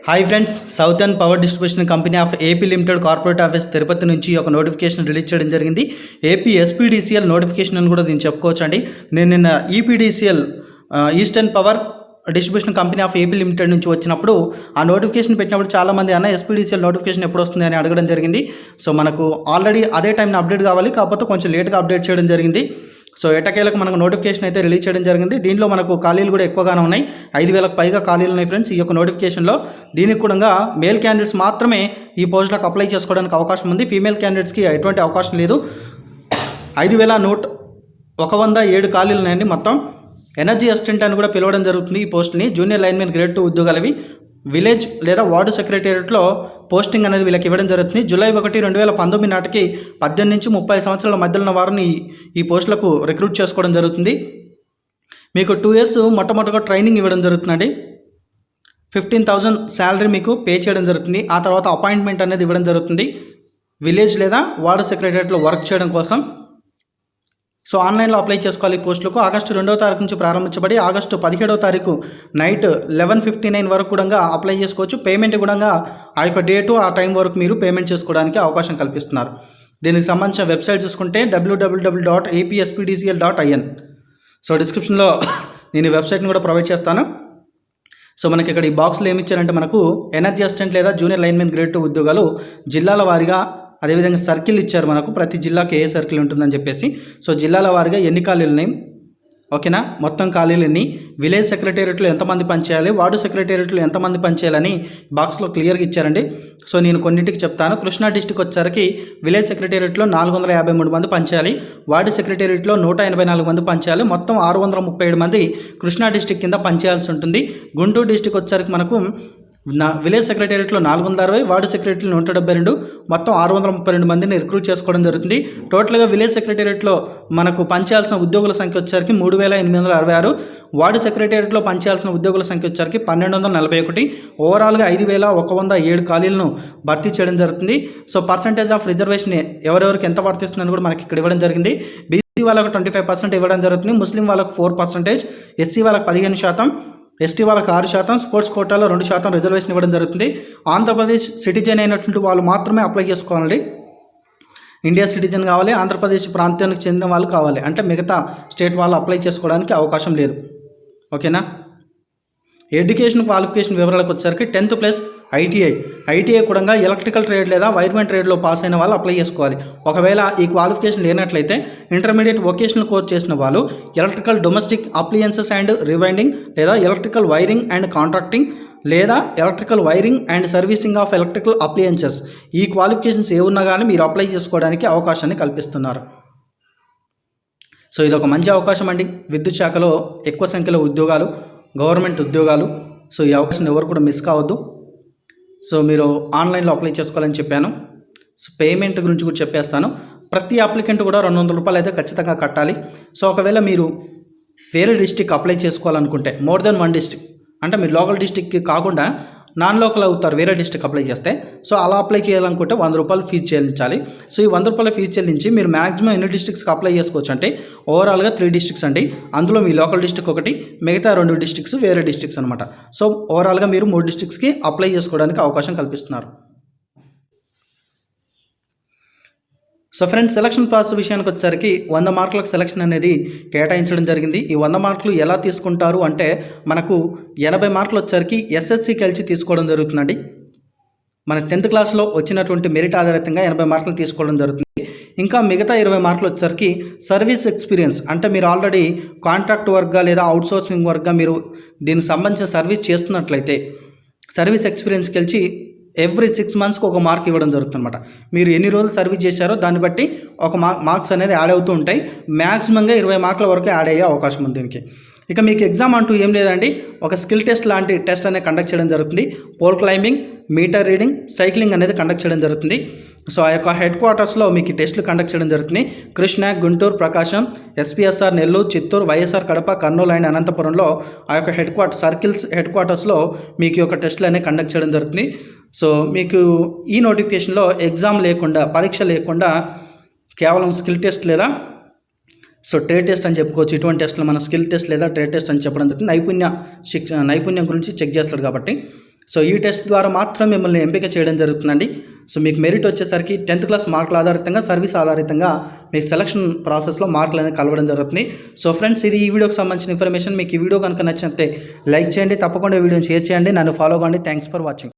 Hi friends, southern power distribution company of AP limited corporate office Tirupati నుంచి ఒక notification release చేయడం జరిగింది. APSPDCL notification అని కూడా దీన్ని చెప్పుకోవచ్చు అండి. నేను నిన్న EPDCL eastern power distribution company of AP limited నుంచి వచ్చినప్పుడు ఆ నోటిఫికేషన్ పెట్టినప్పుడు చాలామంది SPDCL నోటిఫికేషన్ ఎప్పుడు వస్తుంది అని అడగడం జరిగింది. సో మనకు ఆల్రెడీ అదే టైంలో అప్డేట్ కావాలి, కాకపోతే కొంచెం లేట్గా అప్డేట్ చేయడం జరిగింది. సో ఎటకేలకు మనకు నోటిఫికేషన్ అయితే రిలీజ్ చేయడం జరిగింది. దీనిలో మనకు ఖాళీలు కూడా ఎక్కువగానే ఉన్నాయి. 5,000కు పైగా ఖాళీలు ఉన్నాయి ఫ్రెండ్స్ ఈ యొక్క నోటిఫికేషన్లో. దీనికి కూడా మేల్ క్యాండిడేట్స్ మాత్రమే ఈ పోస్టులకు అప్లై చేసుకోవడానికి అవకాశం ఉంది. ఫీమేల్ క్యాండిడేట్స్కి ఎటువంటి అవకాశం లేదు. 5,107 ఖాళీలు ఉన్నాయండి మొత్తం. ఎనర్జీ అసిస్టెంట్ అని కూడా పిలవడం జరుగుతుంది ఈ పోస్ట్ని. జూనియర్ లైన్మెన్ గ్రేడ్ 2 ఉద్యోగాలవి. విలేజ్ లేదా వార్డు సెక్రటేరియట్లో పోస్టింగ్ అనేది వీళ్ళకి ఇవ్వడం జరుగుతుంది. జూలై 1, 2019 నాటికి 18 నుంచి 30 సంవత్సరాల మధ్యలో ఉన్న వారిని ఈ పోస్టులకు రిక్రూట్ చేసుకోవడం జరుగుతుంది. మీకు 2 ఇయర్స్ మొట్టమొదటిగా ట్రైనింగ్ ఇవ్వడం జరుగుతుందండి. 15,000 శాలరీ మీకు పే చేయడం జరుగుతుంది. ఆ తర్వాత అపాయింట్మెంట్ అనేది ఇవ్వడం జరుగుతుంది విలేజ్ లేదా వార్డు సెక్రటేరియట్లో వర్క్ చేయడం కోసం. సో ఆన్లైన్లో అప్లై చేసుకోవాలి ఈ పోస్టులకు. ఆగస్టు 2వ తారీఖు నుంచి ప్రారంభించబడి ఆగస్టు 17వ తారీఖు నైట్ 11:59 వరకు కూడా అప్లై చేసుకోవచ్చు. పేమెంట్ కూడా ఆ యొక్క డేటు ఆ టైం వరకు మీరు పేమెంట్ చేసుకోవడానికి అవకాశం కల్పిస్తున్నారు. దీనికి సంబంధించిన వెబ్సైట్ చూసుకుంటే www.apspdcl.in. సో డిస్క్రిప్షన్లో నేను ఈ వెబ్సైట్ని కూడా ప్రొవైడ్ చేస్తాను. సో మనకి ఇక్కడ ఈ బాక్స్లో ఏమి ఇచ్చారంటే మనకు ఎనర్జీ అసిస్టెంట్ లేదా జూనియర్ లైన్మెన్ గ్రేడ్ 2 ఉద్యోగాలు జిల్లాల వారీగా, అదేవిధంగా సర్కిల్ ఇచ్చారు మనకు, ప్రతి జిల్లాకి ఏ సర్కిల్ ఉంటుందని చెప్పేసి. సో జిల్లాల వారీగా ఎన్ని ఖాళీలు ఉన్నాయి, ఓకేనా, మొత్తం ఖాళీలు ఎన్ని, విలేజ్ సెక్రటేరియట్లో ఎంతమంది పనిచేయాలి, వార్డు సెక్రటేరియట్లో ఎంతమంది పనిచేయాలని బాక్స్లో క్లియర్గా ఇచ్చారండి. సో నేను కొన్నింటికి చెప్తాను. కృష్ణా డిస్టిక్ వచ్చేసరికి విలేజ్ సెక్రటేరియట్లో 453 మంది పనిచేయాలి, వార్డు సెక్రటేరియట్లో 184 మంది పనిచేయాలి. మొత్తం 637 మంది కృష్ణా డిస్టిక్ కింద పనిచేయాల్సి ఉంటుంది. గుంటూరు డిస్టిక్ వచ్చేసరికి మనకు విలేజ్ సెక్రటేరియట్లో 460, వార్డు సెక్రటరీలో 172, మొత్తం 632 మందిని రిక్రూట్ చేసుకోవడం జరుగుతుంది. టోటల్గా విలేజ్ సెక్రటేరియట్లో మనకు పనిచేయాల్సిన ఉద్యోగుల సంఖ్య వచ్చేసరికి 3,866, వార్డు సెక్రటేరియట్లో పనిచేయాల్సిన ఉద్యోగుల సంఖ్య వచ్చేసరికి 1,241. ఓవరాల్గా 5,107 ఖాళీలను భర్తీ చేయడం జరుగుతుంది. సో పర్సంటేజ్ ఆఫ్ రిజర్వేషన్ ఎవరెవరికి ఎంత వర్తిస్తుందని కూడా మనకి ఇక్కడ ఇవ్వడం జరిగింది. బీసీ వాళ్ళకు 25% ఇవ్వడం జరుగుతుంది, ముస్లిం వాళ్ళకు 4%, ఎస్సీ వాళ్ళకు 15%, ఎస్టీ వాళ్ళకి 6%, స్పోర్ట్స్ కోటాలో 2% రిజర్వేషన్ ఇవ్వడం జరుగుతుంది. ఆంధ్రప్రదేశ్ సిటిజన్ అయినటువంటి వాళ్ళు మాత్రమే అప్లై చేసుకోవాలండి. ఇండియా సిటిజన్ కావాలి, ఆంధ్రప్రదేశ్ ప్రాంతానికి చెందిన వాళ్ళు కావాలి, అంటే మిగతా స్టేట్ వాళ్ళు అప్లై చేసుకోవడానికి అవకాశం లేదు, ఓకేనా. ఎడ్యుకేషన్ క్వాలిఫికేషన్ వివరాలకు వచ్చేసరికి 10th ప్లస్ ఐటీఐ కూడా ఎలక్ట్రికల్ ట్రేడ్ లేదా వైర్మెన్ ట్రేడ్లో పాస్ అయిన వాళ్ళు అప్లై చేసుకోవాలి. ఒకవేళ ఈ క్వాలిఫికేషన్ లేనట్లయితే ఇంటర్మీడియట్ వొకేషనల్ కోర్స్ చేసిన వాళ్ళు electrical domestic appliances and rewinding లేదా ఎలక్ట్రికల్ వైరింగ్ అండ్ కాంట్రాక్టింగ్ లేదా electrical wiring and servicing of electrical appliances, ఈ క్వాలిఫికేషన్స్ ఏ ఉన్నా కానీ మీరు అప్లై చేసుకోవడానికి అవకాశాన్ని కల్పిస్తున్నారు. సో ఇది ఒక మంచి అవకాశం అండి. విద్యుత్ శాఖలో ఎక్కువ సంఖ్యలో ఉద్యోగాలు, గవర్నమెంట్ ఉద్యోగాలు. సో ఈ అవకాశం ఎవరు కూడా మిస్ కావద్దు. సో మీరు ఆన్లైన్లో అప్లై చేసుకోవాలని చెప్పాను. సో పేమెంట్ గురించి కూడా చెప్పేస్తాను. ప్రతి అప్లికెంట్ కూడా 200 రూపాయలు అయితే ఖచ్చితంగా కట్టాలి. సో ఒకవేళ మీరు వేరే డిస్టిక్ అప్లై చేసుకోవాలనుకుంటే, మోర్ దెన్ 1 డిస్టిక్, అంటే మీరు లోకల్ డిస్టిక్కి కాకుండా నాన్ లోకల్ అవుతారు వేరే డిస్టిక్ అప్లై చేస్తే. సో అలా అప్లై చేయాలనుకుంటే 100 రూపాయలు ఫీజు చెల్లించాలి. సో ఈ 100 రూపాయల ఫీజు చెల్లించి మీరు మ్యాక్సిమం ఎన్ని డిస్టిక్స్కి అప్లై చేసుకోవచ్చు అంటే ఓవరాల్గా 3 డిస్టిక్స్ అండి. అందులో మీ లోకల్ డిస్టిక్ ఒకటి, మిగతా 2 డిస్టిక్స్ వేరే డిస్టిక్స్ అనమాట. సో ఓవరాల్గా మీరు 3 డిస్టిక్స్కి అప్లై చేసుకోవడానికి అవకాశం కల్పిస్తున్నారు. సో ఫ్రెండ్స్, సెలక్షన్ ప్రాసెస్ విషయానికి వచ్చేసరికి 100 మార్కులకు సెలక్షన్ అనేది కేటాయించడం జరిగింది. ఈ 100 మార్కులు ఎలా తీసుకుంటారు అంటే మనకు 80 మార్కులు వచ్చేసరికి ఎస్ఎస్సి కలిసి తీసుకోవడం జరుగుతుందండి. మన 10th క్లాస్లో వచ్చినటువంటి మెరిట్ ఆధారితంగా 80 మార్కులు తీసుకోవడం జరుగుతుంది. ఇంకా మిగతా 20 మార్కులు వచ్చేసరికి సర్వీస్ ఎక్స్పీరియన్స్, అంటే మీరు ఆల్రెడీ కాంట్రాక్ట్ వర్క్గా లేదా అవుట్సోర్సింగ్ వర్క్గా మీరు దీనికి సంబంధించిన సర్వీస్ చేస్తున్నట్లయితే సర్వీస్ ఎక్స్పీరియన్స్ కలిసి ఎవ్రీ 6 మంత్స్కి ఒక మార్క్ ఇవ్వడం జరుగుతుందన్నమాట. మీరు ఎన్ని రోజులు సర్వీస్ చేశారో దాన్ని బట్టి ఒక మార్క్స్ అనేది యాడ్ అవుతూ ఉంటాయి. మ్యాక్సిమంగా 20 మార్కుల వరకు యాడ్ అయ్యే అవకాశం ఉంది దీనికి. ఇక మీకు ఎగ్జామ్ అంటూ ఏం లేదండి, ఒక స్కిల్ టెస్ట్ లాంటి టెస్ట్ అనేది కండక్ట్ చేయడం జరుగుతుంది. Pole climbing, meter reading, cycling అనేది కండక్ట్ చేయడం జరుగుతుంది. సో ఆ యొక్క హెడ్ క్వార్టర్స్లో మీకు టెస్టులు కండక్ట్ చేయడం జరుగుతుంది. కృష్ణా, గుంటూరు, ప్రకాశం, ఎస్పీఎస్ఆర్ నెల్లూరు, చిత్తూరు, వైఎస్ఆర్ కడప, కర్నూలు అండ్ అనంతపురంలో ఆ యొక్క సర్కిల్స్ హెడ్ క్వార్టర్స్లో మీకు యొక్క టెస్టులు అనేవి కండక్ట్ చేయడం జరుగుతుంది. సో మీకు ఈ నోటిఫికేషన్లో ఎగ్జామ్ లేకుండా, పరీక్ష లేకుండా కేవలం స్కిల్ టెస్ట్ లేదా సో ట్రేడ్ టెస్ట్ అని చెప్పుకోవచ్చు. ఇటువంటి టెస్టులు మన స్కిల్ టెస్ట్ లేదా ట్రేడ్ టెస్ట్ అని చెప్పడం జరుగుతుంది. నైపుణ్యం గురించి చెక్ చేస్తారు కాబట్టి. సో ఈ టెస్ట్ ద్వారా మాత్రం మిమ్మల్ని ఎంపిక చేయడం జరుగుతుందండి. సో మీకు మెరిట్ వచ్చేసరికి 10th క్లాస్ మార్కుల ఆధారితంగా, సర్వీస్ ఆధారితంగా మీకు సెలక్షన్ ప్రాసెస్లో మార్కులు అనేది కలవడం జరుగుతుంది. సో ఫ్రెండ్స్, ఇది ఈ వీడియోకి సంబంధించిన ఇన్ఫర్మేషన్. మీకు ఈ వీడియో కనుక నచ్చితే లైక్ చేయండి, తప్పకుండా వీడియోని షేర్ చేయండి, నన్ను ఫాలో అవ్వండి. Thanks for watching.